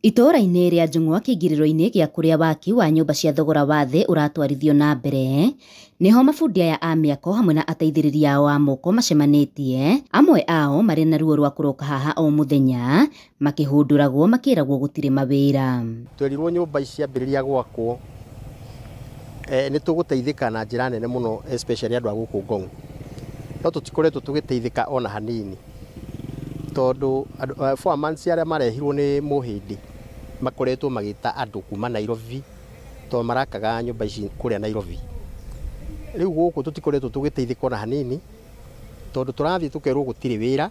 Itũra-inĩ rĩa Njung'wa kĩingĩrĩro-inĩ gĩa kũrĩa waki wa nyũmba cia thogora wa thĩ ũratwarithio na mbere, niho mabundi aya a mĩako hamwe na ateithĩrĩria ao a moko macemanĩtie, amwe ao marĩ na ruo rwa kũroka haha o mũthenya makĩhũndũragwo makĩragwo gũtirĩ mawĩra. Twerirwo nyũmba ici ciambĩrĩria gwakwo nĩ tũgũteithĩka na njĩra nene mũno, especially andũ a gũkũ Ngong', no tũtikoretwo tũgĩteithĩka ona hanini tondũ foreman arĩa marehirwo nĩ Mũhĩndĩ makoretwo magĩta andũ kuma Nairobi tondũ marakaga nyũmba ici kũrĩa Nairobi. Rĩu gũkũ tũtikoretwo tũgĩteithĩka ona hanini tondũ tũrathiĩ tũkerwo gũtirĩ wĩra,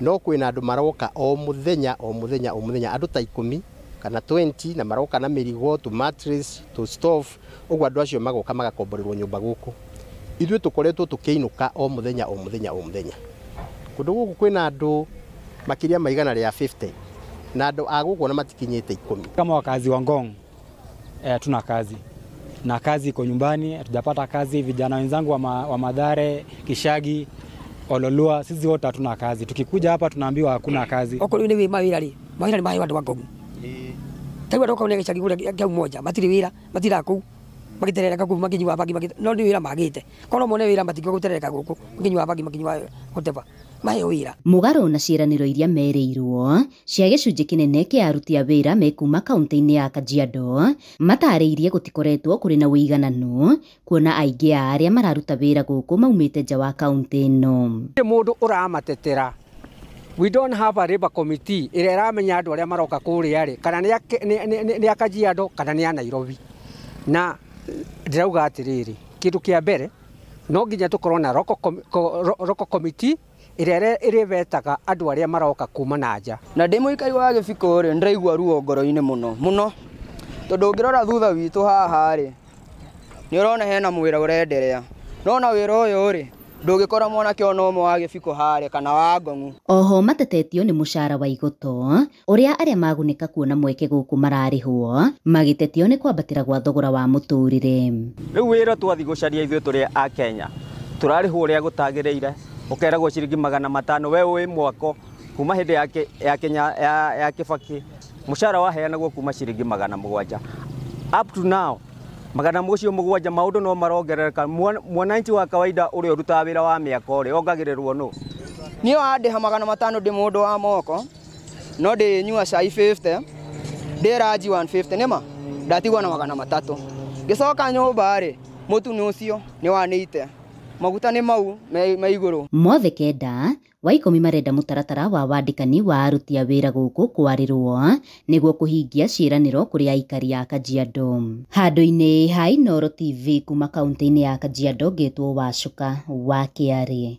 no kwĩna andũ maroka o mũthenya andũ ta 10 kana 20 na maroka na mĩrigo, tu mattress, tu stove, ũguo andũ acio magoka magakomborerwo nyũmba gũkũ. Ithuĩ tũkoretwo tũkĩinũka o mũthenya. Kũndũ gũkũ kwĩna andũ makĩria ma 150 na andũ a gũkũ na matikinyĩte 10. Kama wakazi wa Ngong tuna kazi na kazi iko nyumbani, hatujapata kazi. Vijana wenzangu wa Mathare, Kishagi, Ololua, sisi wote hatuna kazi. Tukikuja hapa tunaambiwa hakuna kazi. Okolo ni mawira ni mahi watu wa Ngong. Taiwa toka unenge Kishagi kule kia mmoja, matiri wira, matira ku. Magiterereka ku makinywa bagi no ni wira magite. Kono mone wira matikio guterereka guku. Makinywa bagi makinywa hoteva. Mũgarũ na ciĩranĩro iria merĩirwo cia gĩcunjĩ kĩnene kĩa aruti a wĩra me kuma kaunti-inĩ ya Kajiado matarĩirie gũtikoretwo kũrĩ na ũigananu, kuona aingĩ a arĩa mararuta wĩra gũkũ maumĩte nja wa kaunti ĩno. Mũndũ ũramatetera. We don't have a labor committee ĩrĩa ĩramenya andũ arĩa maroka kũrĩa rĩ, kana nĩ a Kajiado kana nĩ a Nairobi. Na ndĩrauga atĩrĩrĩ, kĩndũ kĩa mbere no nginya tũkorwo na local committee ĩrĩa vetaga andũ arĩa maroka kuma na nja. Na ndĩ mũikari wa Gĩbiko rĩ, ndĩraigua ruo ngoro-inĩ mũno tondũ ũngĩrora thutha witũ haha rĩ, nĩ ũrona hena mwĩra ũrenderea, no na wĩra ũyũ rĩ ndũngĩkora mwanake ona ũmwe wa Gĩbiko harĩ kana wa Ngong'. Oho matetetio nĩ mũcara wa igoto ũrĩa arĩa magunĩka kuona mweke gũkũ mararĩhwo, magĩtetio nĩ kwambatĩra gwa thogora wa mũtũrĩre. Rĩu wĩra twathi gũcaria ithuĩ tũrĩ a Kenya tũrarĩhwo ũrĩa gũtagĩrĩire, ũkeragwo ciringi 500. We wĩ mwako kuma hĩndĩ ya Kenya ya Kibaki mũcara waheanagwo kuma ciringi 700. Up to now 700 maũndũ no marongerereka. Mwananchi wa kawaida ũrĩa ũrutaga wĩra wa mĩako rĩ ongagĩrĩrwo nũ? Niĩ wandĩha 500 ndĩ mũndũ wa moko, no ndĩ nyua cai 50 ndĩ ranji 150 nĩma ndatigwo na 300. Ngĩcoka nyũmba rĩ mũtu nĩ ũcio nĩ wanĩte, maguta nĩ mau me igũrũ. Mothe kenda wa 10 marenda mũtaratara wa wandĩkani wa aruti a wĩra gũkũ kwarĩrwo nĩguo kũhingia ciĩranĩro kũrĩ aikari a Kajiado. Handũ-inĩ ha Inooro TV kuma kaunti-inĩ ya Kajiado, ngĩtwo Wacuka wa Kĩarĩ.